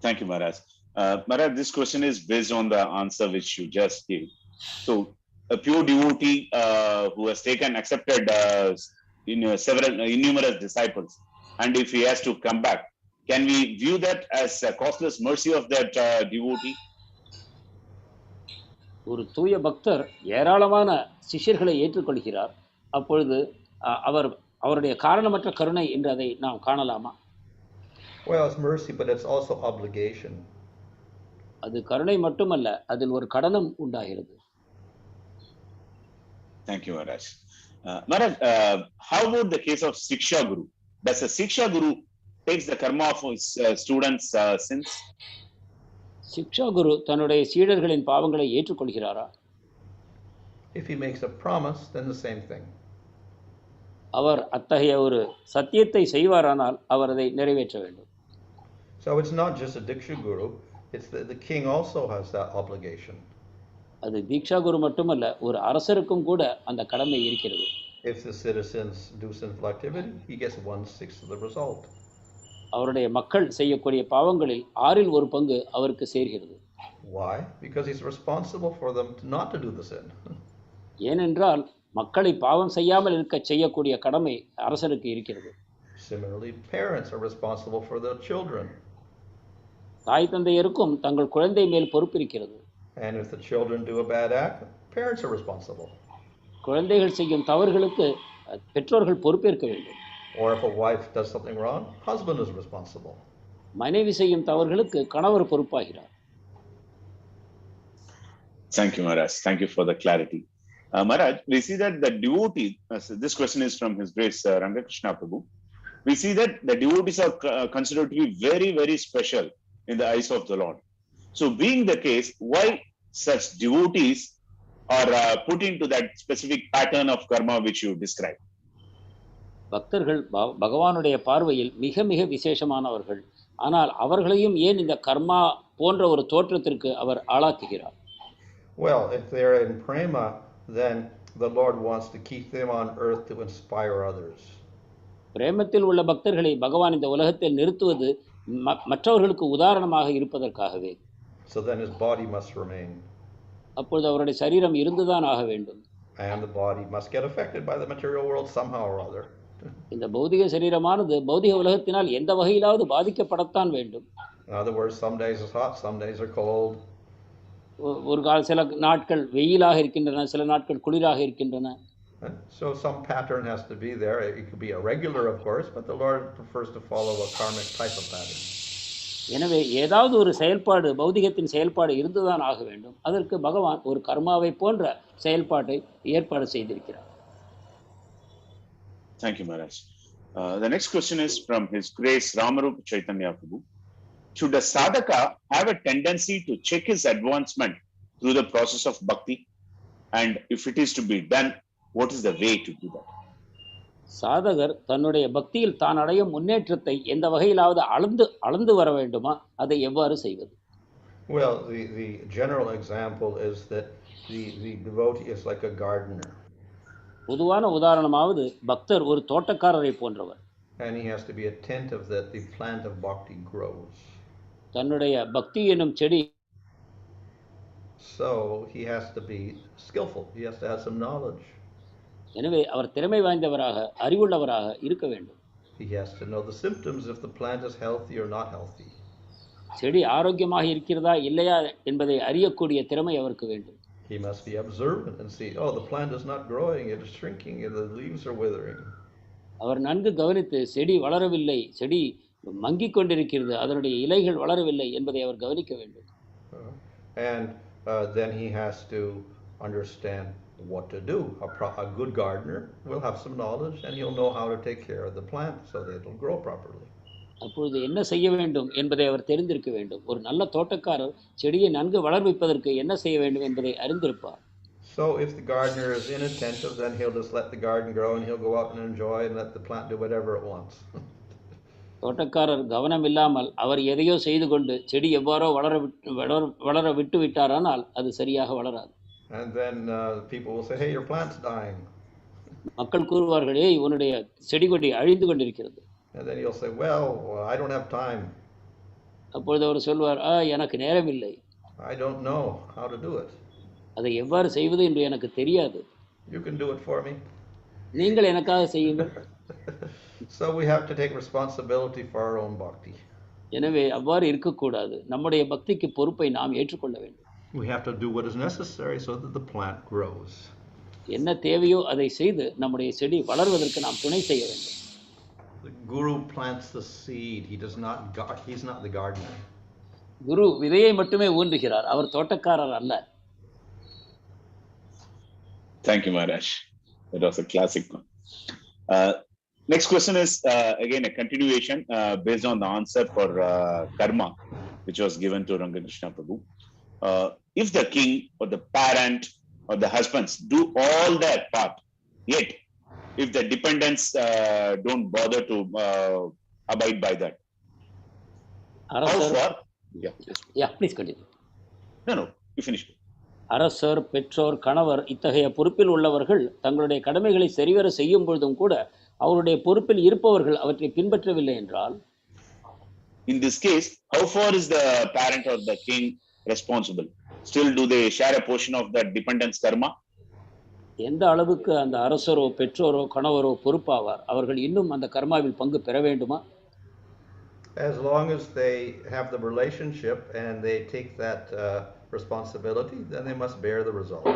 Thank you, Maharaj. Maharaj, this question is based on the answer which you just gave. So, a pure devotee who has accepted numerous disciples, and if he has to come back, can we view that as a costless mercy of that devotee? ஒரு தூய பக்தர் ஏராளமான சிஷ்யர்களை ஏற்றுக்கொள்கிறார். அப்பொழுது அவருடைய காரணமற்ற கருணை என்று அதை நாம் காணலாமா? Well, it's mercy, but it's also obligation. அது கருணை மட்டுமல்ல, அதில் ஒரு கடனும் உண்டாகிறது. Thank you, Maharaj. Maharaj, how about the case of Siksha Guru? Does a Siksha Guru takes the karma of his students' sins? சிக்ஷா குரு தன்னுடைய சீடர்களின் பாவங்களை ஏற்றுக்கொள்கிறாரா? If he makes a promise, then the same thing. அவர் அத்தகைய ஒரு சத்தியத்தை செய்வாரானால் அவர் அதை நிறைவேற்ற வேண்டும். So it's not just a Diksha Guru, it's the king also has that obligation. அது தீக்ஷா குரு மட்டுமல்ல, ஒரு அரசருக்கும் கூட அந்த கடமை இருக்கிறது. If the citizens do sinful activity, he gets 1/6 of the result. அவருடைய மக்கள் செய்யக்கூடிய பாவங்களில் 1/6 அவருக்கு சேர்கிறது. Why? Because he's responsible for them not to do the sin. ஏனென்றால் மக்களை பாவம் செய்யாமல் இருக்க செய்யக்கூடிய கடமை அரசருக்கு இருக்கிறது. Similarly, parents are responsible for their children. தாய் தந்தையருக்கும் தங்கள் குழந்தை மேல் பொறுப்பு இருக்கிறது. And if the children do a bad act, parents are responsible. குழந்தைகள் செய்யும் தவறுகளுக்கு பெற்றோர்கள் பொறுப்பேற்க வேண்டும். Or if a wife does something wrong, husband is responsible. மனைவி செய்யும் தவறுகளுக்கு கணவர் பொறுப்பாகிறார். Thank you, Maharaj. Thank you for the clarity. Maharaj, we see that the devotee, this question is from His Grace Rangakrishna Prabhu. We see that the devotees are considered to be very, very special in the eyes of the Lord. So being the case, why such devotees are put into that specific pattern of karma which you described? பக்தர்கள் பகவானுடைய பார்வையில் மிக மிக விசேஷமானவர்கள். ஆனால் அவர்களையும் ஏன் இந்த கர்மா போன்ற ஒரு தோற்றத்திற்கு அவர் ஆளாக்குகிறார்? Well, if they're in prema, then the Lord wants to keep them on earth to inspire others. பிரேமத்தில் உள்ள பக்தர்களை பகவான் இந்த உலகத்தில் நிறுத்துவது மற்றவர்களுக்கு உதாரணமாக இருப்பதற்காகவே. So then his body must remain. அப்பொழுது அவருடைய சரீரம் இருந்துதான் ஆக வேண்டும். And the body must get affected by the material world somehow or other. இந்த பௌதிக சரீரமானது பௌதிக உலகத்தினால் எந்த வகையிலாவது பாதிக்கப்படத்தான் வேண்டும். In other words, some days are hot, some days are cold. ஒரு சில நாட்கள் வெயிலாக இருக்கின்றன, சில நாட்கள் குளிராக இருக்கின்றன. So some pattern has to be there. It could be irregular, of course, but the Lord prefers to follow a karmic type of pattern. எனவே ஏதாவது ஒரு செயல்பாடு, பௌதிகத்தின் செயல்பாடு இருந்துதான் ஆக வேண்டும். அதற்கு பகவான் ஒரு கர்மாவை போன்ற செயல்பாட்டை ஏற்பாடு செய்திருக்கிறார். Thank you, Maharaj. The next question is from His Grace Ramarupa Chaitanya Prabhu. Should a sadhaka have a tendency to check his advancement through the process of bhakti? And if it is to be done, what is the way to do that? சாதகர் தன்னுடைய பக்தியில் தான் அடையும் முன்னேற்றத்தை எந்த வகையிலாவது அளந்து வர வேண்டுமா? அதை எவ்வாறு செய்வது? Well, the general example is that the devotee is like a gardener. பொதுவான உதாரணமாவது பக்தர் ஒரு தோட்டக்காரரை போன்றவர். And he has to be attentive that the plant of bhakti grows. தன்னுடைய பக்தி எனும் செடி. So he has to be skillful. He has to have some knowledge. எனவே அவர் திறமை வாய்ந்தவராக, அறிவுள்ளவராக இருக்க வேண்டும். He has to know the symptoms if the plant is healthy or not healthy. செடி ஆரோக்கியமாக இருக்கிறதா இல்லையா என்பதை அறியக்கூடிய திறமை அவருக்கு வேண்டும். He must be observant and see, oh, the plant is not growing, it is shrinking, and the leaves are withering. அவர் நன்கு கவனித்து செடி வளரவில்லை, செடி மங்கிக் கொண்டிருக்கிறது, அதனுடைய இலைகள் வளரவில்லை என்பதை அவர் கவனிக்க வேண்டும். And then he has to understand what to do. A good gardener will have some knowledge and he'll know how to take care of the plant so that it will grow properly. அப்பொழுது என்ன செய்ய வேண்டும் என்பதை அவர் தெரிந்திருக்க வேண்டும். ஒரு நல்ல தோட்டக்காரர் செடியை நன்கு வளர்விப்பதற்கு என்ன செய்ய வேண்டும் என்பதை அறிந்திருப்பார். So if the gardener is inattentive, then he'll just let the garden grow and he'll go out and enjoy and let the plant do whatever it wants. தோட்டக்காரர் கவனம் இல்லாமல் அவர் எதையோ செய்து கொண்டு செடி எவ்வாறோ வளர விட்டு விட்டாரானால் அது சரியாக வளராது. And then people will say, hey, your plant's dying. மக்கள் கூறுவார்கள், ஏய், உன்னுடைய செடி கொடி அழிந்து கொண்டிருக்கிறது. And then you'll say, well, I don't have time. அப்பொழுது அவர் சொல்வார், எனக்கு நேரம் இல்லை. I don't know how to do it. அதை எவ்வாறு செய்வது என்று எனக்கு தெரியாது. You can do it for me. நீங்கள் எனக்காக செய்யுங்கள். So we have to take responsibility for our own bhakti. எனவே அவ்வாறு இருக்கக்கூடாது. நம்முடைய பக்திக்கு பொறுப்பை நாம் ஏற்றுக்கொள்ள வேண்டும். We have to do what is necessary so that the plant grows. என்ன தேவையோ அதை செய்து நம்முடைய செடி வளர்வதற்கு நாம் துணை செய்ய வேண்டும். The guru plants the seed. He's not the gardener. குரு விதையை மட்டுமே ஊன்றுகிறார், அவர் தோட்டக்காரர் அல்ல. Thank you, Maharaj. That was a classic one. Next question is again a continuation based on the answer for karma, which was given to Rangakrishna Prabhu. If the king or the parent or the husbands do all their part, yet if the dependents don't bother to abide by that, how far? Yeah, please continue. No, you finish. அரசர், பெற்றோர், கணவர் இத்தகைய பொறுப்பில் உள்ளவர்கள் தங்களுடைய கடமைகளை சரிவர செய்யும் பொழுதும் கூட அவருடைய பொறுப்பில் இருப்பவர்கள் அவற்றை பின்பற்றவில்லை என்றால், in this case, how far is the parent or the king responsible? Still, do they share a portion of that dependence karma? எந்த அளவுக்கு அந்த அரசரோ பெற்றோரோ கணவரோ பொறுப்பாவார், அவர்கள் இன்னும் அந்த கர்மாவில் பங்கு பெற வேண்டுமா? As long as they have the relationship and they take that responsibility, then they must bear the result.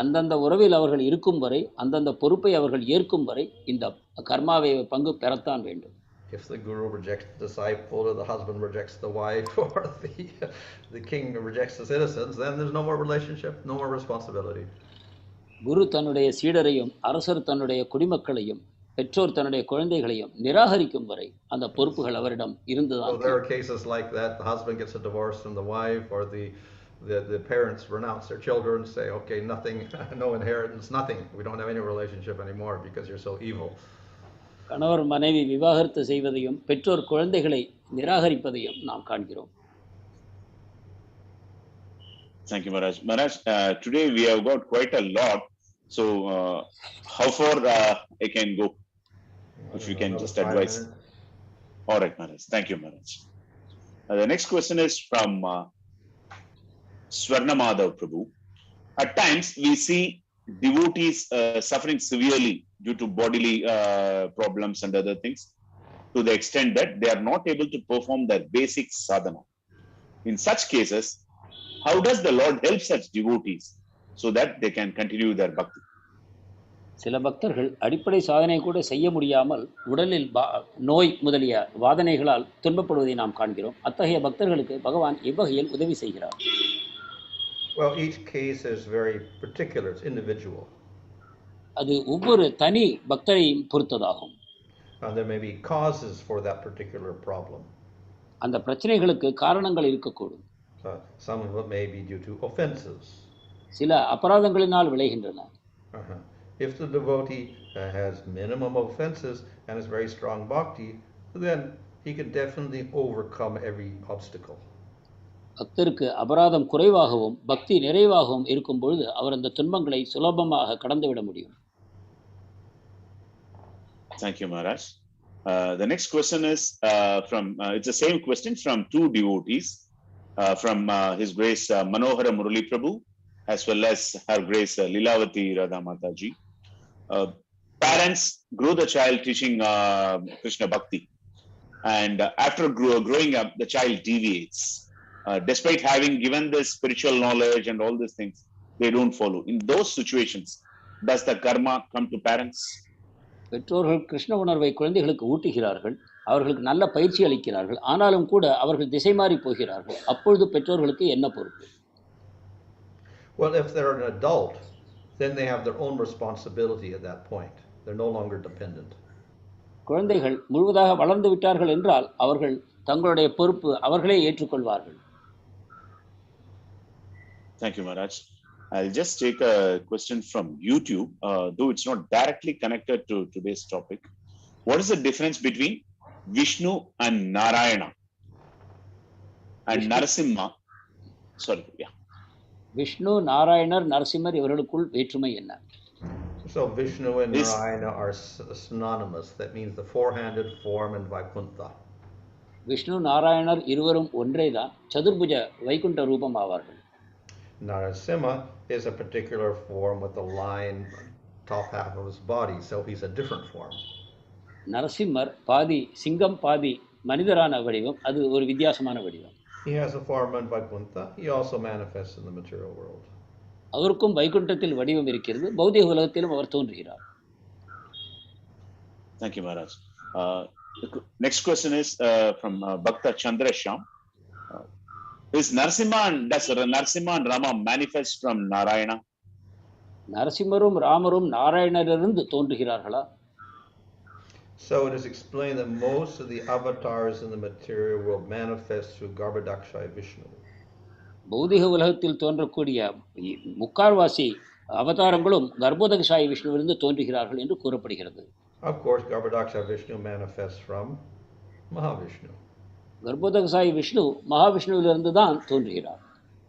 அந்தந்த உறவில் அவர்கள் இருக்கும் வரை, அந்தந்த பொறுப்பை அவர்கள் ஏற்கும் வரை இந்த கர்மாவை பங்கு பெறத்தான் வேண்டும். If the guru rejects the disciple, or the husband rejects the wife, or the king rejects the citizens, then there's no more relationship, no more responsibility. குரு தன்னுடைய சீடரையும் அரசர் தன்னுடைய குடிமக்களையும் பெற்றோர் தன்னுடைய குழந்தைகளையும் நிராகரிக்கும் வரை அந்த பொறுப்புகள் அவரிடம் இருந்துதான். So there are cases like that. The husband gets a divorce from the wife, or the parents renounce their children, say, okay, nothing, no inheritance, nothing. We don't have any relationship anymore because you're so evil. கணவர் மனைவி விவாகரத்து செய்வதையும் பெற்றோர் குழந்தைகளை நிராகரிப்பதையும் நாம் காண்கிறோம். Thank you, Maharaj. Maharaj, today we have got quite a lot. So, how far I can go? If you can just advise. All right, Maharaj. Thank you, Maharaj. The next question is from Swarnamadhav Prabhu. At times, we see devotees suffering severely due to bodily problems and other things, to the extent that they are not able to perform their basic sadhana. In such cases, how does the Lord help such devotees so that they can continue their bhakti? சில பக்தர்கள் அடிப்படை சாதனை கூட செய்ய முடியாமல் உடலில் நோய் முதலிய வாதனைகளால் துன்பப்படுவதை நாம் காண்கிறோம். அத்தகைய பக்தர்களுக்கு பகவான் எவ்வகையில் உதவி செய்கிறார்? Well, each case is very particular, it's individual. அது ஒவ்வொரு தனி பக்தரையும் பொறுத்ததாகும். There may be causes for that particular problem. அந்த பிரச்சனைகளுக்கு காரணங்கள் இருக்கக்கூடும். Some of it may be due to offenses. சில அபராதங்களினால் விளைகின்றன. If the devotee has minimum offenses and is very strong bhakti, then he can definitely overcome every obstacle. பக்தருக்கு அபராதம் குறைவாகவும் பக்தி நிறைவாகவும் இருக்கும் பொழுது அவர் அந்த துன்பங்களை சுலபமாக கடந்துவிட முடியும். Thank you, Maharaj. The next question is it's the same question from two devotees, from His Grace Manohara Murali Prabhu, as well as Her Grace Lilavati Radha Mataji. Parents grow the child teaching Krishna Bhakti, and after growing up, the child deviates. Despite having given this spiritual knowledge and all these things, they don't follow. In those situations, does the karma come to parents? பெற்றோர்கள் கிருஷ்ண உணர்வை குழந்தைகளுக்கு ஊட்டுகிறார்கள், அவர்களுக்கு நல்ல பயிற்சி அளிக்கிறார்கள், ஆனாலும் கூட அவர்கள் திசை மாறி போகிறார்கள். அப்பொழுது பெற்றோர்களுக்கு என்ன பொறுப்பு? Well, if they're an adult, then they have their own responsibility at that point. They're no longer dependent. குழந்தைகள் முழுவதாக வளர்ந்து விட்டார்கள் என்றால் அவர்கள் தங்களுடைய பொறுப்பு அவர்களே ஏற்றுக்கொள்வார்கள். Thank you, Maharaj. I'll just take a question from YouTube, though it's not directly connected to today's topic. What is the difference between Vishnu and Narayana and Narasimha? Sorry, yeah. Vishnu, நாராயணர், நரசிம்மர் இவர்களுக்குள் வேற்றுமை என்ன? So Vishnu and Narayana are synonymous. That means the four-handed form in Vaikuntha. Vishnu நாராயணர் இருவரும் ஒன்றேதான், சதுர்புஜ வைகுண்ட ரூபம் ஆவார்கள். Narasimha is a particular form with a lion top half of his body, so he's a different form. Narasimhar பாதி சிங்கம் பாதி மனிதரான வடிவம், அது ஒரு வித்தியாசமான வடிவம். He has a form in Vaikuntha. He also manifests in the material world. அவருக்கும் வைகுண்டத்தில் வடிவம் இருக்கிறது, பௌதிக உலகத்திலும் அவர் தோன்றுகிறார். Thank you, Maharaj. The next question is from Bhakta Chandrasham. Does Narasimha and Rama manifest from Narayana? நரசிம்மரும் ராமரும் நாராயணரிலிருந்து தோன்றுகிறார்களா? So it is explained that most of the avatars in the material world manifest through Garbhodakṣaya Vishnu. பௌதிக உலகத்தில் தோன்றக்கூடிய முக்கால்வாசி அவதாரங்களும் கர்ப்போதகசாயி விஷ்ணுவிலிருந்து தோன்றுகிறார்கள் என்று கூறப்படுகிறது. Of course, Garbhodakṣaya Vishnu manifests from Mahavishnu. கர்ப்போதகசாயி Vishnu மகாவிஷ்ணுவிலிருந்து தான் தோன்றுகிறார்.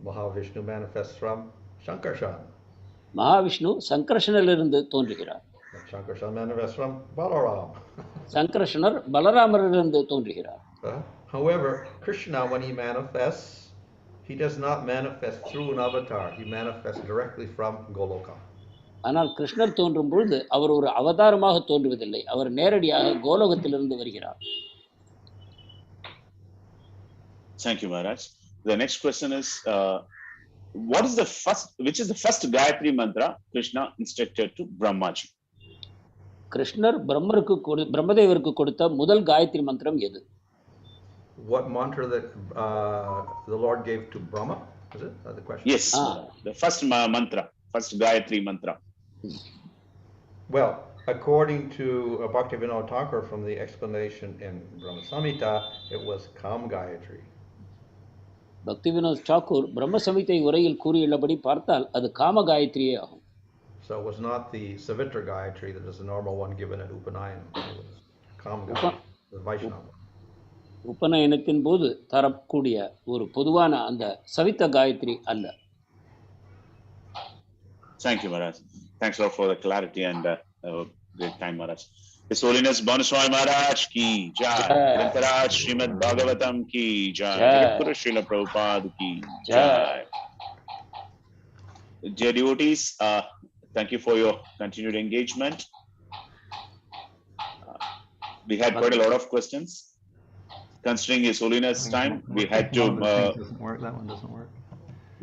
Mahavishnu manifests from Shankarshan. Mahavishnu சங்கர்ஷனிலிருந்து தோன்றுகிறார். Shankarshan manifests from Balaram. சங்கர்ஷனர் பலராமரிலிருந்து தோன்றுகிறார். However, Krishna, when he manifests, he does not manifest through an avatar. He manifests directly from Goloka. ஆனால் கிருஷ்ணர் தோன்றும் பொழுது அவர் ஒரு அவதாரமாக தோன்றுவதில்லை, அவர் நேரடியாக கோலோகத்திலிருந்து வருகிறார். Thank you, Maharaj. The next question is, which is the first Gayatri mantra Krishna instructed to Brahmaji? கிருஷ்ணர் பிரம்மதேவருக்கு கொடுத்த முதல் காயத்ரி மந்திரம் எது? What mantra that the Lord gave to Brahma? Is it the question? Yes, the first mantra, first Gayatri mantra. Well, according to Bhaktivinoda Thakur from the explanation in Brahma Samhita, it was Kam Gayatri. Bhaktivinod Thakur பிரம்ம சமிதை உரையில் கூறியுள்ளபடி பார்த்தால் அது காம காயத்ரியே ஆகும். So it was not the Savitra Gayatri that is the normal one given at Upanayana. It was Kam Gayatri, the Vaishnava. உபநயனத்தின் போது தரக்கூடிய ஒரு பொதுவான அந்த சவித்த காயத்ரி அல்ல. Thank you, Maharaj. Thanks a lot for the clarity and great time, Maharaj. His Holiness Bhanu Swami Maharaj ki jai. Maharaj Srimad Bhagavatam ki jai. Jagatguru Srila Prabhupada ki jai. Dear devotees, thank you for your continued engagement. We had quite a lot of questions. Considering His Holiness time, we had to. That one doesn't work.